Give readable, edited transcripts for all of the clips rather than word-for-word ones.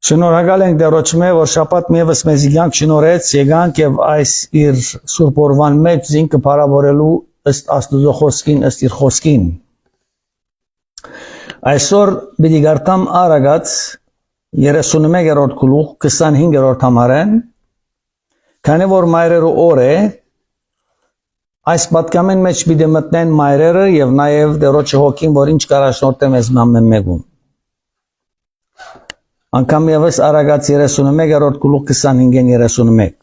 Շնորհակալ ենք դերոճմե, որ շաբաթ միևս մեզ իգանք շնորհեց, եկանք եւ այս իր սուրբ օրվան մեջ զինքը փառավորելու ըստ Աստուծո խոսքին, ըստ իր խոսքին։ Այսօր պիտի գարտամ արագած 31-րդ գլուխ 25-րդ համարեն, քանի որ մայրերը օր է, այս պատկամեն մեջ պիտի մտնեն մայրերը եւ նաեւ դերոճը հոգին, որ ինչ կարաշնորհտե մեզ մամմեգուն։ Անկամ եւս արագած 31-րդ գլուխ 25-ին 31։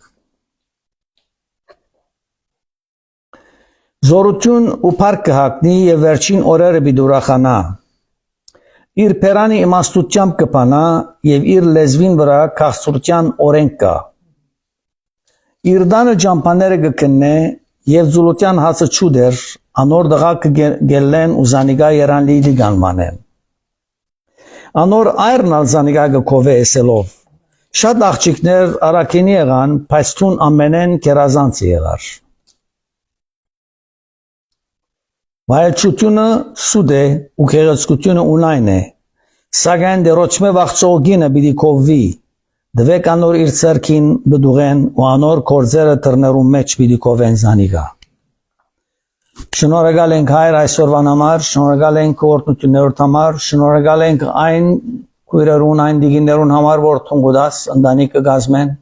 Զորություն ու փառք կհագնի եւ վերջին օրերը պիտի ուրախանա։ Իր փերանի իմաստությամբ կփանա եւ իր լեզվին վրա քաղցրության օրենք կա։ Իր դանը ջամփաները կքննե եւ զուլության հացը չուդեր, անոր դղա կգելեն ու զանիգա երանլի գանմանեն։ Անոր այրն ալզանիգա կովե էսելով։ Շատ աղջիկներ արաքինի եղան, բայց թուն ամենեն կերազանցի եղար։ Վայելչությունը սուդ է ու գեղեցկությունը ունայն է։ Սակայն դերոճմե վաղցողինը պիտի կովվի։ Դվեք անոր իր ցերքին բդուղեն ու անոր կորձերը թռներու մեջ պիտի կովեն զանիգա։ Շնորհակալ ենք հայր այսօրվան համար, շնորհակալ ենք օրհնություններոդ համար, շնորհակալ ենք այն քույրերուն, այն դիգիներուն համար, որ թունգուդաս ընտանիքը գազմեն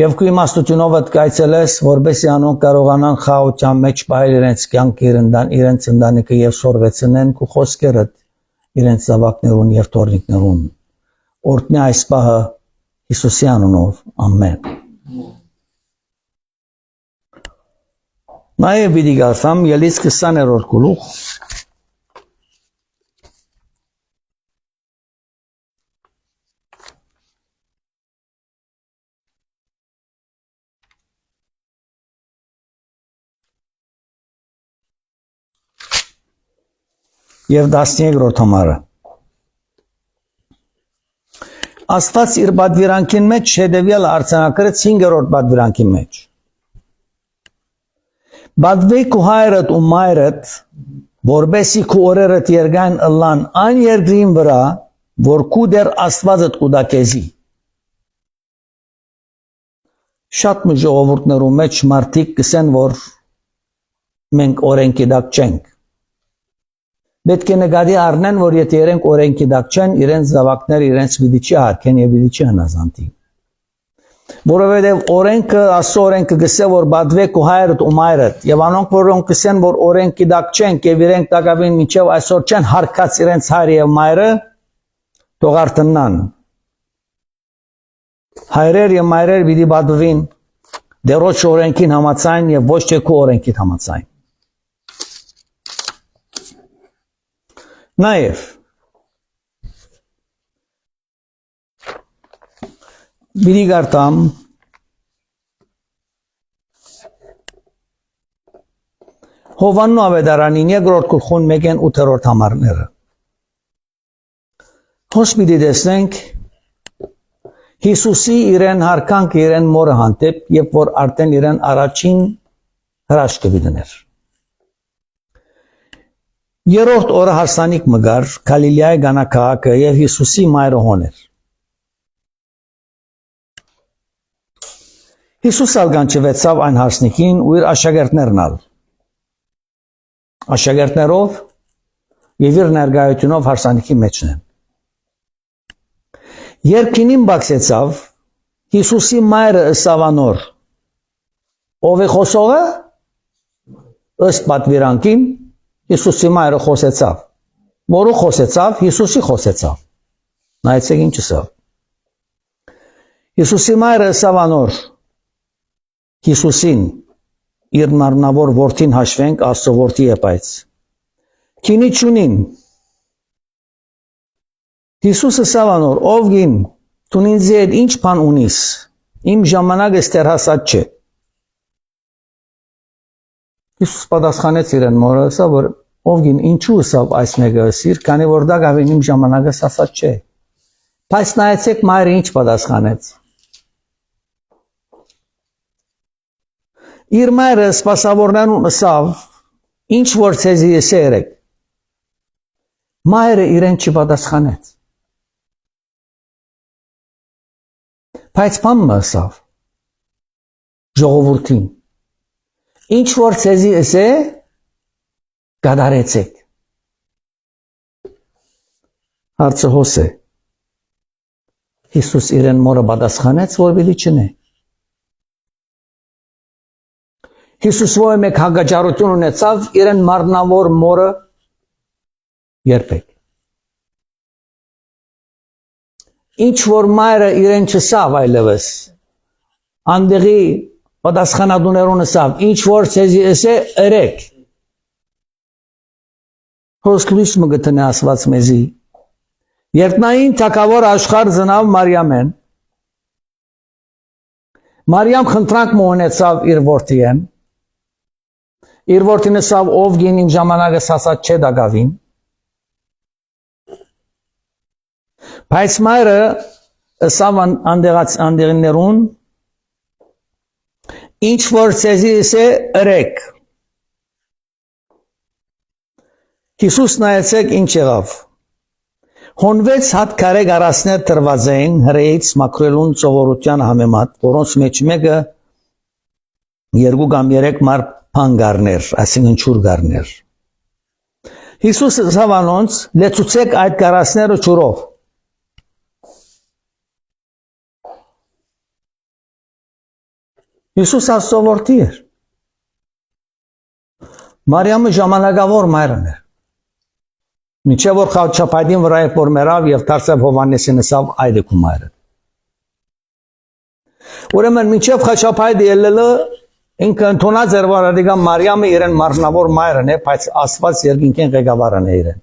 եւ քու իմաստությունով կայցելես, որբեսի անոնք կարողանան խաղաղության մեջ բայել իրենց կյանքը, իրենց ընտանիքը եւ սորվեցնեն քու խոսքերը իրենց զավակներուն եւ թորնիկներուն։ Օրհնի այս պահը Հիսուսի անունով, ամեն։ Նաև պիտի գարտամ ելից 20-րդ գլուխ եւ 13-րդ համարը։ Աստված իր բادվիրանքին մեջ հետեւյալ արձանագրեց 5-րդ բادվիրանքի մեջ։ Բադվեի քու հայրդ ու մայրդ, որբեսի քու օրերդ երգան ըլլան այն երկրին վրա, որ քու դեր Աստվածդ կուտա քեզի։ Շատ մի ժողովուրդներու մեջ մարդիկ կսեն, որ մենք օրենքի դակ չենք։ Պետք է նկատի առնեն, որ եթե իրենք օրենքի դակ չեն, իրենց զավակները իրենց պիտի չհարգեն եւ պիտի չհնազանդի։ Որովհետև օրենքը, Աստծո օրենքը գսե, որ բադվեք ու հայրդ ու մայրդ, եւ անոնք որոնք գսեն, որ օրենքի դակ չեն, եւ իրենք տակավին միջև այսօր չեն հարկած իրենց հայրը եւ մայրը, թող արթնան։ Հայրեր եւ մայրեր պիտի բադվին դերոջ օրենքին համաձայն եւ ոչ թե քո օրենքին համաձայն։ Նաեւ Բիդի գարտամ Հովաննու ավետարանին 2-րդ գլխուն 1-ին 8-րդ համարները։ Հոս պիտի տեսնենք Հիսուսի իրեն հարկանք իրեն մորը հանդեպ, երբ որ արդեն իրեն առաջին հրաշքը դներ։ Երրորդ օրը հարսանիք մգար Գալիլեայի գանաքահաքը եւ Հիսուսի մայրը հոներ։ Հիսուս ալգանչվեցավ այն հարսնիկին ու իր աշակերտներն ալ։ Աշակերտներով եւ իր ներկայությունով հարսանիքի մեջն են։ Երկինին բացեցավ Հիսուսի մայրը ըսավ անոր. Ով է խոսողը? Ըստ պատվիրանքին Հիսուսի մայրը խոսեցավ։ Որը խոսեցավ, Հիսուսի խոսեցավ։ Նայեցեք ինչ ասավ։ Հիսուսի մայրը ըսավ անոր. Հիսուսին իր մարմնավոր որդին հաշվենք Աստծո որդի է բայց։ Քինի չունին։ Հիսուսը ասավ անոր. ով գին, դու ինձ հետ ինչ բան ունիս, իմ ժամանակը ստեր հասած չէ։ Հիսուս պատասխանեց իրեն մորը, ասավ որ ով գին, ինչու ասավ այս մեկը ասիր, քանի որ դա գավին իմ ժամանակը հասած չէ։ Բայց նայեցեք մայրը ինչ պատասխանեց։ Իր մայրը սպասավորներուն ասավ, ինչ որ ցեզի եսերեք։ Մայրը իրեն չպատասխանեց։ Բայց բան մսավ ժողովրդին ինչ որ ցեզի էսե կդարեցեք հարցը հոս է Հիսուս իրեն մորը պատասխանեց որ բիլի չնե Հիսուս ո՞ր մեկ հագաճարություն ունեցավ իրեն մարմնավոր մորը երբեք Ինչ որ մայրը իրեն չսավ այլևս անդեղի պատասխանատուներուն ասավ ինչ որ ցեզի էսե երեք Հոսքլիս մգտնե ասված մեզի Երտնային թակավոր աշխարհ զնավ Մարիամեն Մարիամ խնդրանք մոհնեցավ իր որդիեն Իր որդին ասավ ով գին իմ ժամանակը ասած չէ դակավին Բայց մայրը ասավ անդեղիններուն ինչ որ ցեզի էսե երեք Հիսուս նայեցեք ինչ եղավ Հոնվեց հատ քարե գարասներ տրված էին հրեից մաքրելուն ծովորության համեմատ որոնց մեջ մեկը 2 կամ 3 մար փանգարներ այսինքն ճուր գարներ Հիսուս ասավ անոնց լեցուցեք այդ գարասները ճուրով Հիսուս ասովորտի էր Մարիամը ժամանակավոր մայրն էր Միջև որ խաչապայտին վրա էր որ մեռավ եւ դարձավ Հովանեսին ասավ այդեկու մայրը Ուրեմն միջև խաչապայտը ելելը ինքը ընդունած էր որ ադիգա Մարիամը իրեն մարմնավոր մայրն է բայց Աստված երկինքեն ղեկավարն է իրեն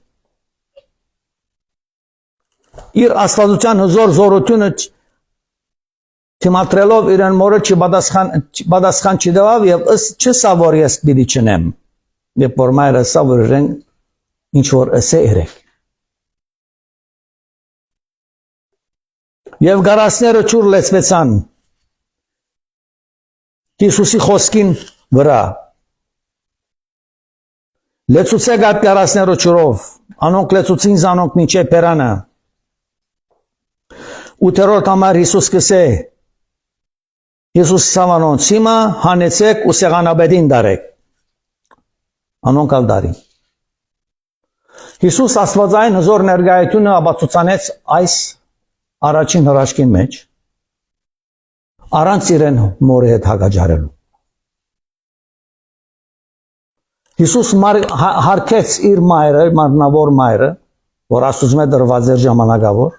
Իր աստվածության հզոր զորությունը Թիմատրելով իրեն մորը չպատասխան չդավ եւ ըստ չսավ որ ես պիտի չնեմ Երբ որ մայրը ասավ որ իրեն ինչ որ ասե երեք Եվ գարասները ճուր լեցվեցան Հիսուսի խոսքին վրա Լեցուցեք այդ գարասները ճուրով Անոնք լեցուցին զանոնք մինչև պերանը Ութերորդ համար Հիսուս կսե Հիսուս սավանոնց հիմա հանեցեք ու սեղանաբեդին դարեք Անոնք ալ դարին Հիսուս աստվածային հզոր ներկայությունը ապացուցանեց այս առաջին հրաշքի մեջ առանց իրեն մորի հետ հագաճարելու Հիսուս հարկեց իր մայրը, մարմնավոր մայրը, որ աստուծմե դրված էր ժամանակավոր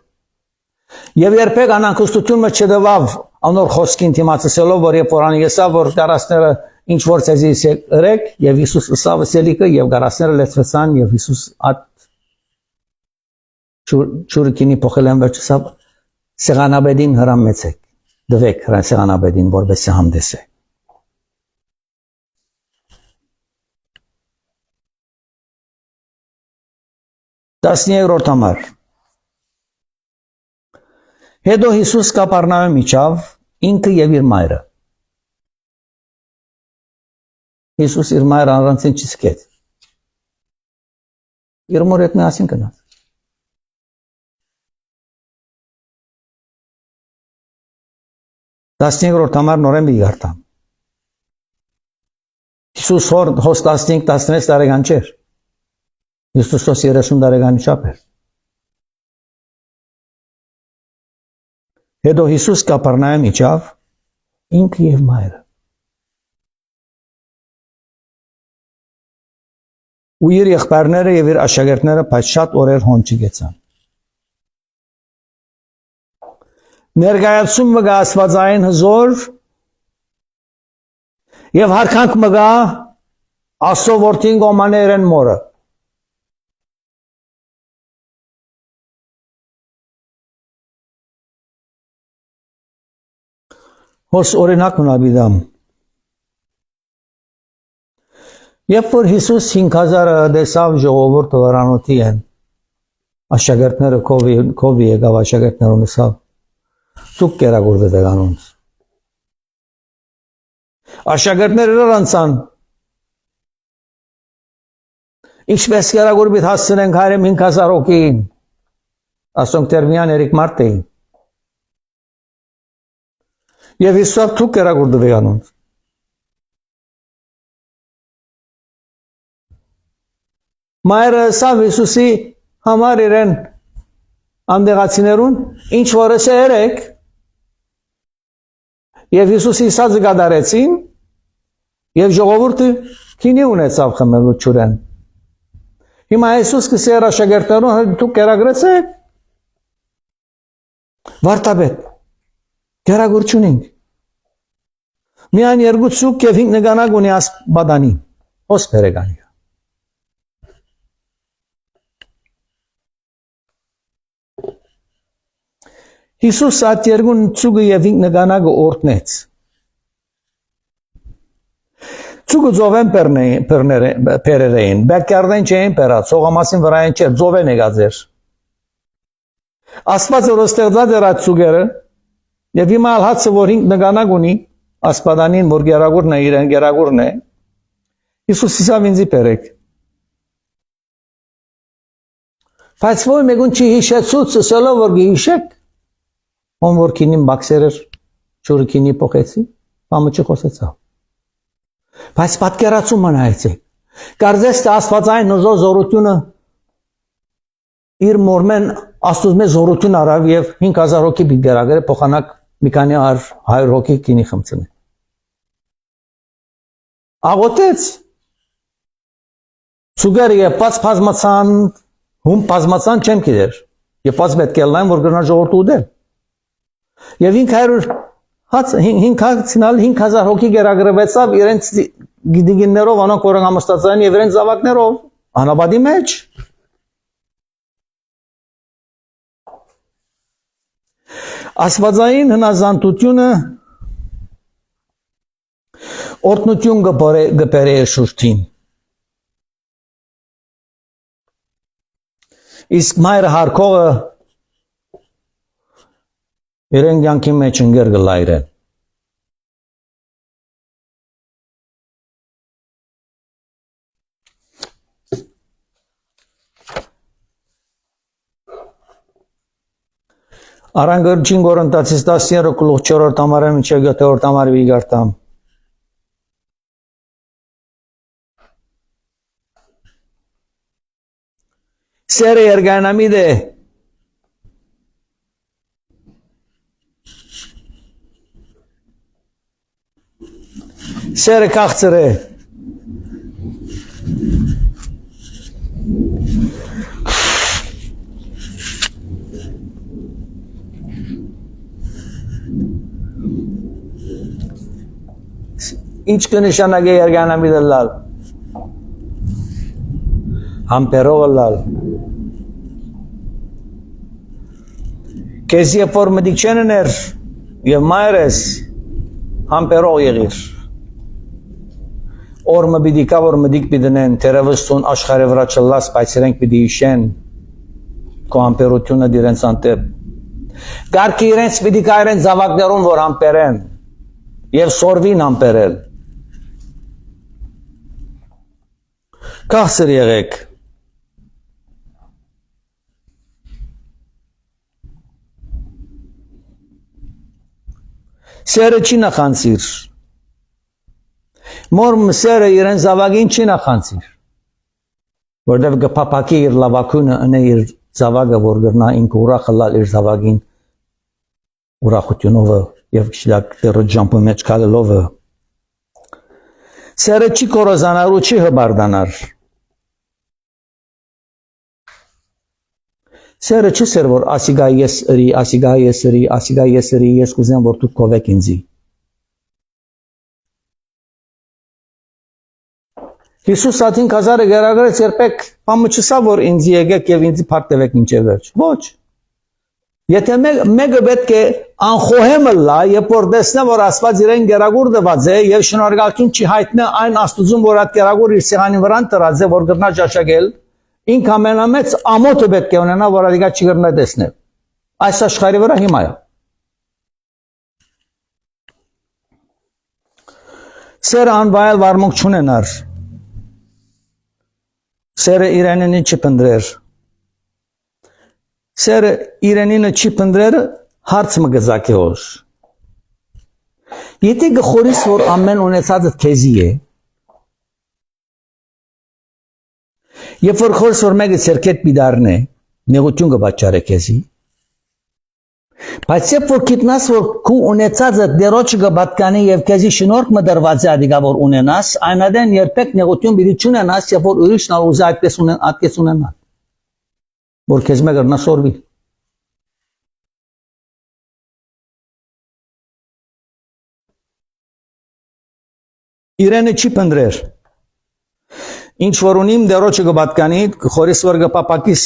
Եվ երբեք անանկստությունը չդվավ անոր խոսքին թիմացսելով որ երբ որ անիեսավ որ գարասները ինչ որ ցեզի երեք եւ Հիսուս ասավ սելիկը եւ գարասները լեցվեցան եւ Հիսուս at ճուրկինի փոխելեն վերջսավ սեղանաբեդին հրամեցեք դվեք սեղանաբեդին որբեսի համդեսե Դասնիերորդ համար Հետո Հիսուս Կապառնայում իջավ ինքը եւ իր մայրը Հիսուս իր մայրը առանցին չսկեց Իր մոր հետ միասին գնաց Դասնիերորդ համար նորեն մի գարտամ Հիսուս հոս 15-16 տարեկան չէր Հիսուս 30 տարեկանի չափ էր Հետո Հիսուս Կապառնայում իջավ ինքը եւ մայրը ու իր եղբայրները եւ իր աշակերտները բայց շատ օրեր հոն չգեցան Ներկայացում մգա աստվածային հզոր եւ հարկանք մգա Աստծո որդին գոմաներեն մորը Հոս օրինակ ունաբիդամ Երբ որ Հիսուս 5000 դեսավ ժողովուրդը վրանոթի են աշակերտները կովի եկավ աշակերտներուն ասավ Դուք կերակուրվեք անոնց Աշակերտները անցան Ինչպես կերակուրվիտ հասցնենք հայրեմ 5000 հոգին Ասոնք տերմյան երեք մարդ էին Եվ Հիսուսով դուք կերակուրդվի անոնց։ Մայրը սավ Հիսուսի համար իրեն անդեղացիներուն ինչ որս է երեք եւ Հիսուսի իսածը գադարեցին եւ ժողովուրդը քինի ունեցավ խմելու ճուրեն։ Հիմա Հիսուս կսի էր աշակերտներուն դուք կերակրեցեք վարտաբեդ կերակուրչունինք միան երկու ցուկ եւ 5 նգանակ ունի ասպադանի ոս բերեգանի Հիսուս այդ երկուն ցուկը եւ 5 նգանակը օրտնեց ցուկը ծովեն պերերեին բեկարդեն չէին պերած սողամասին վրային չէ ծովեն եկածեր Աստված որ ստեղծած էր այդ ցուկերը եւ հիմա հացը որ 5 նգանակ ունի ասպադանին որ գերագուրն է իրեն գերագուրն է Հիսուս իսավ ինձի պերեք բայց որ մեկուն չի հիշեցուց սելով որ գիշեք Ում որ քինին բաքսերեր ճուրը քինի փոխեցի, բամը չխոսեցավ։ Բայց պատկերացում մնայեցեք։ Կարծես թե Աստվածային զորությունը իր մորմեն Աստուծո զորություն արավ եւ 5000 հոգի բիգերագերը փոխանակ մի քանի 100 հոգի քինի խմցնի։ Աղոտեց։ Ցուգարի եպած բազմացան, հում բազմացան չեմ գիտեր։ Եպած պետք է լայն որ գնա ժողովուրդ ուդել։ Եվ 5000 հոգի գերագրվեցավ իրենց գիդիգիններով անոնք որ համստացան եւ իրենց զավակներով անաբադի մեջ Աստվածային հնազանդությունը օրտնություն գբերե շուրթին իսկ մայրը հարկողը Իրեն կյանքի մեջ ընկեր գլայրեն։ Արանգրջին Կորինթացիս 10:4 ամառը մինչև 7-րդ ամառը վիգարտամ։ Սերը երգանամիդ է Սերը քաղցր է Ինչ կնշանակե երգանամիդը լալ Համպերով լալ Քեզ երբ որ մտիկ չեն ներ եւ մայրես համպերով եղիր Օրմը պիտի կա որ մդիկ պիտենեն թերևս տուն աշխարհի վրա չլաս բայց իրենք պիտի իշեն քո համպերությունը դիրենց անտեպ Գարկի իրենց պիտի կա իրենց զավակներուն որ համպերեն եւ սորվին համպերել Քաղցր եղեք Սերը չի նախանցիր Մոր մսերը իրեն զավագին չի նախանցիր, որտև գպապակի իր լավակունը ընե իր զավագը, որ գրնա ինք ուրախը լալ իր զավագին ուրախությունովը և շիլակ դերը ջամպը մեջ կալելովը։ Սերը չի կորոզանար ու չի հբարդանար։ Սերը չի սեր, որ ասիգա ես ըրի, ես կուզեմ, որ դուք կովեք ինձի։ Հիսուս ատին կազարը գերագրեց երբեք պամը չսա, որ ինձի եկեք և ինձի պարտևեք մինչև վերջ։ Ոչ։ Եթե մեկը պետք է անխոհեմը լա, երբ որ տեսնե, որ Աստված իրեն գերագուրդված է և շնորհակալություն չի հայտնի այն Աստուծուն, որ այդ գերագուր իր սեղանի վրան տրած է, որ գրնա ճաշակել, ինք ամենամեծ ամոթը պետք է ունենա, որ ադիկա չի գրնա տեսնել։ Այս աշխարհի վրա հիմա է։ Սերը անվայել վարմունք չունենար։ Սերը իրենինը չի պնդրեր։ Սերը իրենինը չի պնդրեր հարց մը գզակե ոս։ Եթե գխորես որ ամեն ունեցածդ քեզի է, երբ որ խորս որ մեկը ցերկետ պիդարն է, նեղություն կպատճառե քեզի, բայց երբ որ գիտնաս որ քու ունեցածը դերոջ կպատկանի եւ քեզի շնորհք մդրված է ադիգա որ ունենաս, այնադեն երբեք նեղություն պիտի չունենաս, երբ որ ուրիշն ուզի այդպես ունենալ, որ քեզ մեկը նասորվի։ Իրենը չի պնդրեր։ Ինչ որ ունիմ դերոջը կպատկանի, խորես որ կպապակիս,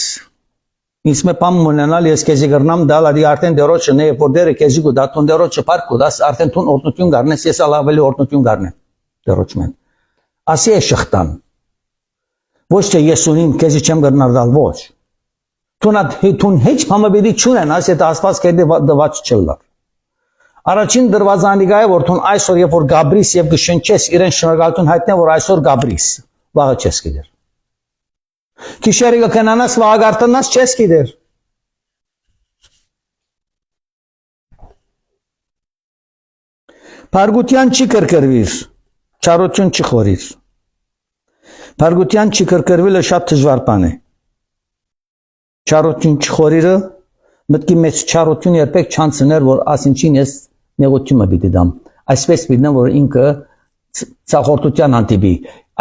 ինձ մե պամ ունենալ, ես քեզի գրնամ դալ, ադի արդեն դերոջը նե, որ դերը քեզի կուտա, տուն դերոջը պարկ կուտաս, արդեն տուն օրտնություն գարնես, ես ալավելի օրտնություն գարնեմ, դերոջ մեն։ Ասի է շղտան։ Ոչ թե ես ունիմ, քեզի չեմ գրնար դալ, ոչ։ Տուն հեչ պամը չունենաս, եթե ասված կեդի դված չլար։ Առաջին դրված անիգայը, որ տուն այսօր երբ որ գաբրիս եւ կշնչես իրեն շնորհակալություն հայտնե, որ այսօր գաբրիս, վաղը չես գիտեր։ Քիշերի կքնանաս վաղագարտանաս չես գիտեր։ Փարգության չի կրկրվիր, չարություն չի խորիր։ Փարգության չի կրկրվելը շատ դժվար բան է։ Չարություն չխորիրը մտքի մեջ չարություն երբեք չանցներ, որ ասինչին ես նեղությունը պիտի դամ։ Այսպես պիտեմ, որ ինքը ցախորտության անտիպի։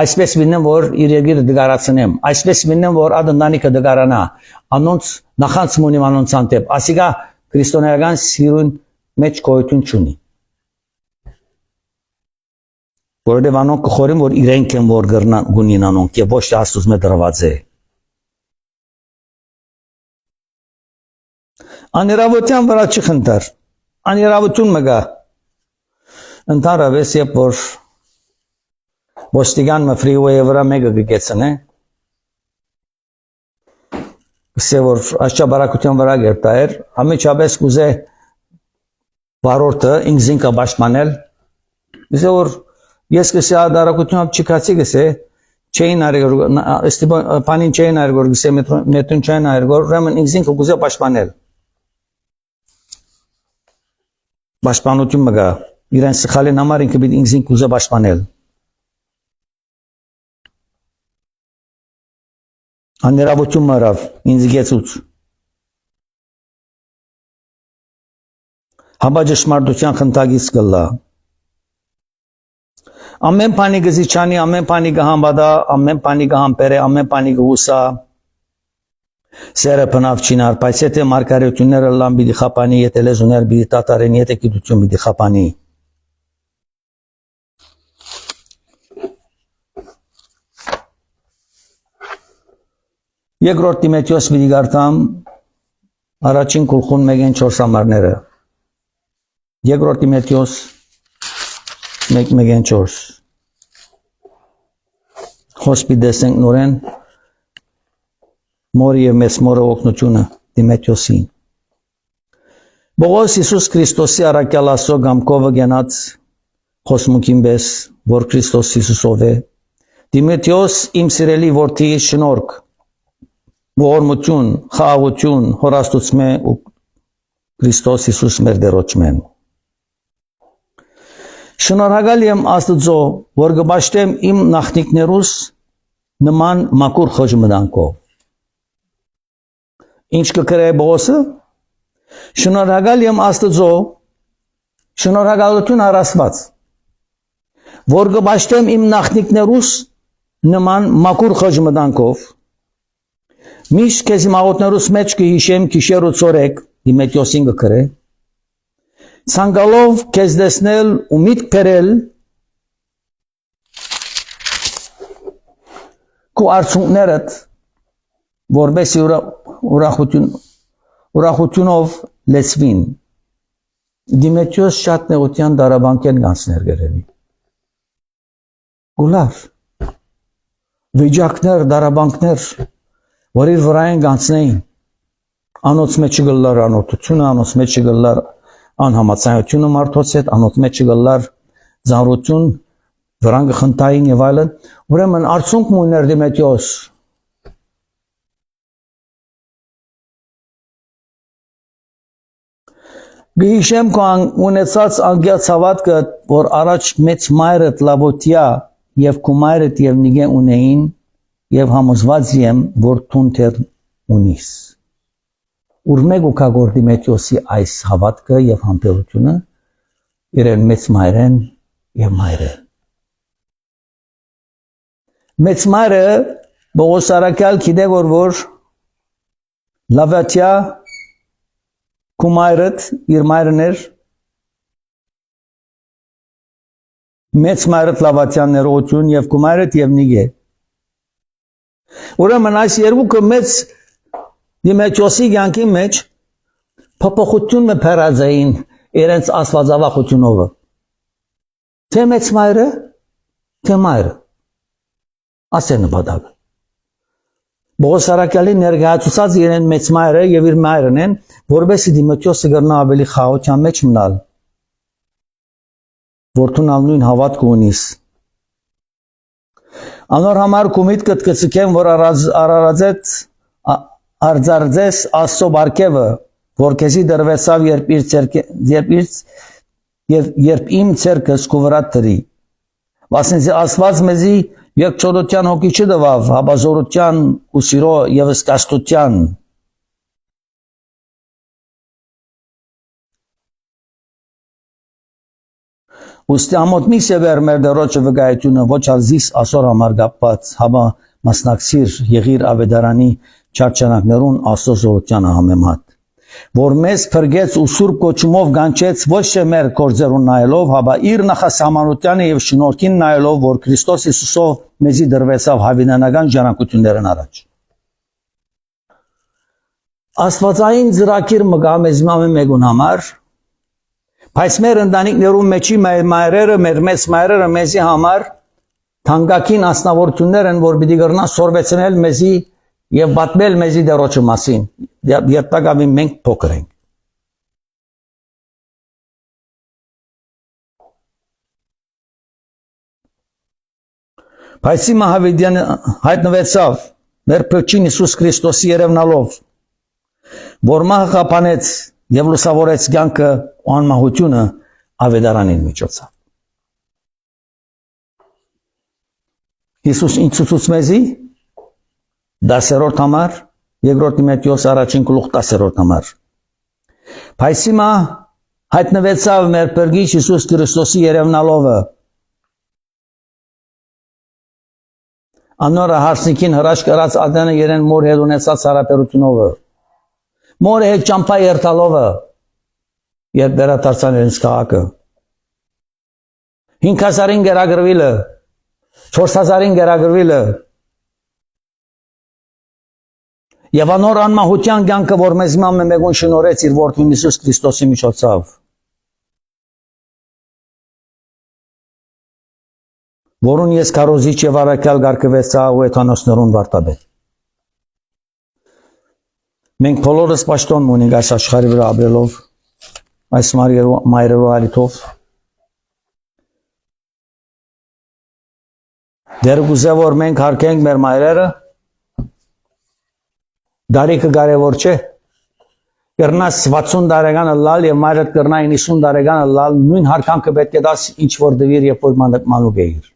Այսպես պիտեմ, որ իր երկիրը դգարացնեմ։ Այսպես պիտեմ, որ ադնդանիկը դգարանա։ Անոնց նախանց մունիմ անոնց անտեպ։ Ասիկա քրիստոնեական սիրուն մեջ գոյություն չունի։ Որովհետև անոնք կխորին, որ իրենք են որ գունին անոնք եւ ոչ թե Աստծո մե դրված է։ Աներավության վրա չխնդար, աներավություն մգա, ընդհանրապես երբ որ ոստիգան մը ֆրիուեյը վրա մեկը գգեցն է, գսե որ աշճաբարակության վրա գերտա էր, ամիջապես կուզե վարորդը ինքզինքը պաշտպանել, գսե որ ես գսե ադարակությունով չկացի գսե, չէին արեգոր, պանին չէին արեգոր, գսե մետրուն չէին արեգոր, ուրեմն ինքզինքը կուզե պաշտպանել։ Պաշտպանություն մգա, իրեն սխալին համար ինքը պիտի ինքզին կուզե պաշտպանել։ Աներավություն մարավ, ինձ գեցուց։ Հաբա ճշմարտության խնդագից կլա։ Ամեն բանի գզի չանի, ամեն բանի կհամբադա, ամեն բանի կհամպերը, ամեն բանի կհուսա։ Սերը բնավ չինար, բայց եթե մարգարեությունները լան պիտի խապանի, եթե լեզուներ պիտի տատարեն, եթե գիտություն պիտի խապանի։ Երկրորդ Տիմոթեոս պիտի գարտամ առաջին գլխուն 1-4 համարները։ Երկրորդ Տիմոթեոս 1-4 Հոսպիդեսենք նորեն մորի և մեծ մորը օգնությունը Տիմոթեոսին։ Բողոս Իսուս Քրիստոսի առաքյալ Աստծո գամքովը գենած խոսմունքին պես, որ Քրիստոս Իսուսով է, Տիմոթեոս իմ սիրելի որդի շնորհք, ողորմություն, խաղաղություն, հորաստուցմե ու Քրիստոս Իսուս մեր դերոջմեն։ Շնորհակալ եմ Աստծո, որ կպաշտեմ իմ նախնիկներուս նման մաքուր խոժմտանքով։ Ինչ կկրե Բողոսը։ Շնորհակալ եմ Աստծո, շնորհակալություն առասված, որ կպաշտեմ իմ նախնիկներուս նման մաքուր խոժմտանքով։ Միշտ քեզ մաղոտներուս մեջ կհիշեմ գիշեր ու ցորեկ, Տիմոթեոսին կկրե, ցանկալով քեզ տեսնել ու միտք բերել քո արցունքներդ, որբեսի ուրախությունով լեցվին։ Տիմոթեոս շատ նեղության դարաբանքեն կանցներ գրելի։ Գուլար, վիճակներ, դարաբանքներ, որ իր վրային կանցնեին, անոց մեջ գլար անօթությունը, անոց մեջ գլար անհամացայությունը մարդոց հետ, անոց մեջ գլար զարություն, վրան կխնդային եւ այլն, ուրեմն արցունք մուներ Տիմոթեոս։ Գիշեմ կան ունեցած անգյաց հավատքը, որ առաջ մեծ մայրդ Լավոտիա եւ կումայրդ եւ նիգե ունեին եւ համոզված եմ, որ թունթեր ունիս։ Ուրմեգ ու կագորդի Մետիոսի այս հավատքը եւ համբերությունը իրեն մեծ մայրեն եւ մայրը։ Մեծ մայրը Բողոս Արաքյալ գիտե որ Լավոտիա կումայրդ իր մայրն էր, մեծ մայրդ Լավոտիան ներողություն եւ կումայրդ եւ նիգե։ Ուրեմն այս երկուքը մեծ Դիմետրիոսի կյանքի մեջ փոփոխություն մը փերած էին իրենց աստվածավախությունով։ Թե մեծ մայրը, թե մայրը։ Ասեն նպատակը։ Բողոս Արաքյալի ներկայացուցած իրեն մեծ մայրը եւ իր մայրն են, որովհետեւ Դիմետրիոսը գրնա ավելի խաղաղության մեջ մնալ։ Որտունալ նույն հավատք ունիս։ Անոր համար կումիտ կտկցկեմ, որ արձարձես Աստծո բարգևը, որ քեզի դրվեցավ երբ իմ ցերկս կուվրա տրի։ Վասնզի Աստված մեզի երկչոդության հոգի չդվավ, հաբազորության ու սիրո եւ սկաստության։ Ուստի ամոթ մի սևեր մեր դրոջը վկայությունը ոչ ազիս ասոր համար գապված, հաբա մասնակցիր եղիր ավետարանի չարչանակներուն Աստծո զորությանը համեմատ, որ մեզ փրկեց ու սուրբ կոչումով գանչեց ոչ թե մեր կորձերուն նայելով, հաբա իր նախասահմանությանը եւ շնորհքին նայելով, որ Քրիստոս Հիսուսով մեզի դրվեցավ հավիտենական ժառանգություններն առաջ։ Աստվածային ծրագիր մգա մեզ մեկուն համար, բայց մեր ընտանիքներում մեջի մեր մայրերը, մեր մեծ մայրերը մեզի համար թանկագին ասնավորություններ են, որ պիտի կրնան սորվեցնել մեզի եւ պատմել մեզի դերոջը մասին, երբ տակավի մենք փոքր ենք։ Բայց հիմա հավիտյանը հայտնվեցավ մեր Փրկին Հիսուս Քրիստոսի երևնալով, որ մահը խափանեց եւ լուսավորեց կյանքը ու անմահությունը ավետարանին միջոցով։ Հիսուս ինչ ցույց մեզի 10-րդ համար, 2 Տիմոթեոս 1:10 համար։ Բայց հիմա հայտնվեցավ մեր Փրկիչ Հիսուս Քրիստոսի երևնալովը։ Անորը հարսնիկին հրաշք կրած ադանը երեն մոր հետ ունեցած հարաբերությունովը։ Մոր հետ ճամփա երթալովը, երբ վերադարձան իրենց քաղաքը։ 5000-ին գերագրվիլը, 4000-ին գերագրվիլը։ Եվ անոր անմահության կյանքը, որ մեզ մամը մեկուն շնորհեց իր որդին Հիսուս Քրիստոսի միջոցով։ Որուն ես քարոզիչ եւ առաքյալ գարկվեցա ու էթանոսներուն վարտաբետ։ Մենք բոլորս պաշտոն ունենք այս աշխարհի վրա ապրելով, այս մայրերու արիթով։ Դեր գուզե որ մենք հարկենք մեր մայրերը, դարիքը կարևոր չէ։ Կրնաս 60 տարեկանը լալ եւ մայրդ կրնա 90 տարեկանը լալ, նույն հարկանքը պետք է դաս ինչ որ դվիր երբ որ մանուկ էիր։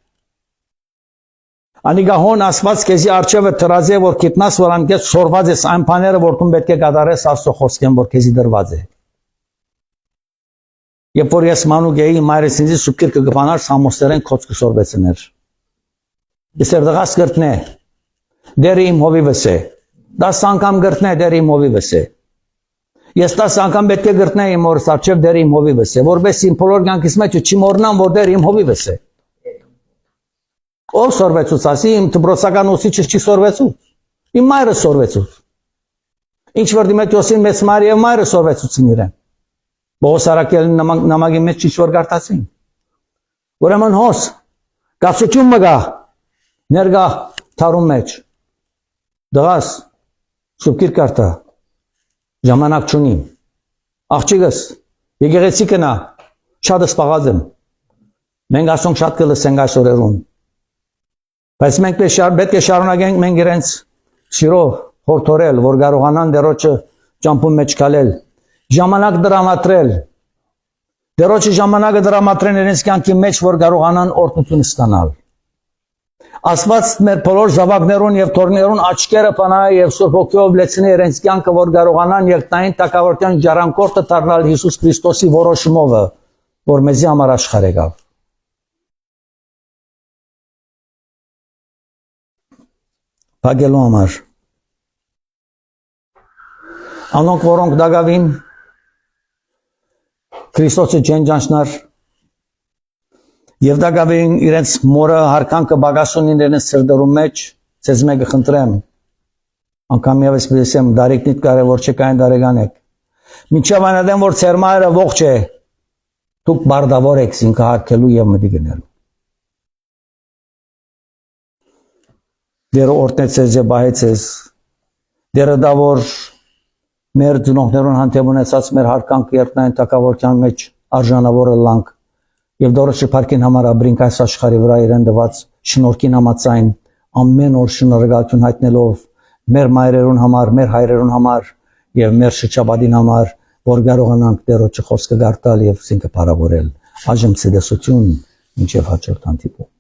Անիգահոն ասված քեզի արջևը տրազե որ գիտնաս որ անկես սորված ես այն բաները որ դու պետք է կատարես Աստծո խոսքեն որ քեզի դրված է։ Երբ որ ես մանուկ էի մայրս ինձ սուպկիրքը կբանար սամոստերեն կոծկը սորվեցներ։ Ես դրդղաս գրտնե դեր իմ հովիվս է 10 անգամ գրտնե դեր իմ հովիվս է։ Ես 10 անգամ պետք է գրտնեի իմ օրս արջև դեր իմ հովիվս է, որովհետեւ իմ բոլոր կյանքիս մեջ չմոռնամ որ դեր իմ հովիվս է։ Ով սորվեցուց ասի իմ դբրոցական ուսիչը չի սորվեցուց։ Իմ մայրը սորվեցուց։ Ինչ որ Դիմետրիոսին մեծ մայրը եւ մայրը սորվեցուցին իրեն։ Բողոս Արաքյալի նամակի մեջ ինչ որ գարտացին։ Ուրեմն հոս կապսություն մգա ներգա թարում մեջ։ Դղաս սուպկիր կարտա ժամանակ չունիմ։ Աղջիկս եկեղեցի կնա շատ սպաղած եմ։ Մենք ասոնք շատ կլսենք այս օրերուն։ Բայց մենք պետք է շարունակենք մենք իրենց շիրով հորդորել, որ կարողանան դերոջը ճամփուն մեջ գալել ժամանակ դրամատրել դերոջի ժամանակը դրամատրեն իրենց կյանքի մեջ, որ կարողանան օրհնություն ստանալ։ Աստված մեր բոլոր զավակներուն եւ թորներուն աչքերը փնա եւ Սուրբ Հոգիով լեցնի իրենց կյանքը, որ կարողանան երկնային տակավարտյան ջարանկորտը դառնալ Հիսուս Քրիստոսի որոշումով, որ մեզի համար աշխարհ եկավ։ Փագելու համար անոնք, որոնք դակավին Քրիստոսի ջանջանցնար եւ դակավին իրենց մորը հարկանքը բագասունին իրենց սրդերում մեջ, ցեզ մեկը խնդրեմ, անգամ եւս բերսեմ դարեկնիտ կարևոր չէ կային դարեգանեք։ Մինչև անադեմ, որ ցերմայրը ողջ է, դուք բարդավոր եք ինքը հարկելու եւ մտի գնելու։ Դերը օրտնեցես եւ բայեցես, դերը դա որ մեր ծնողներուն հանդեպ ունեցած մեր հարկանքը երկնային տակավորության մեջ արժանավորը լանք եւ դորոշի парքին համար աբրինք այս աշխարհի վրա իրեն դված շնորհքին համաձայն ամեն օր շնորհակալություն հայտնելով մեր մայրերուն համար, մեր հայրերուն համար եւ մեր շրջապատին համար, որ կարողանանք դերոջի խոսքը գարտալ եւ ինքը բարավորել։ Այժմ ցեդեսություն մինչեւ հաջորդ հանդիպում։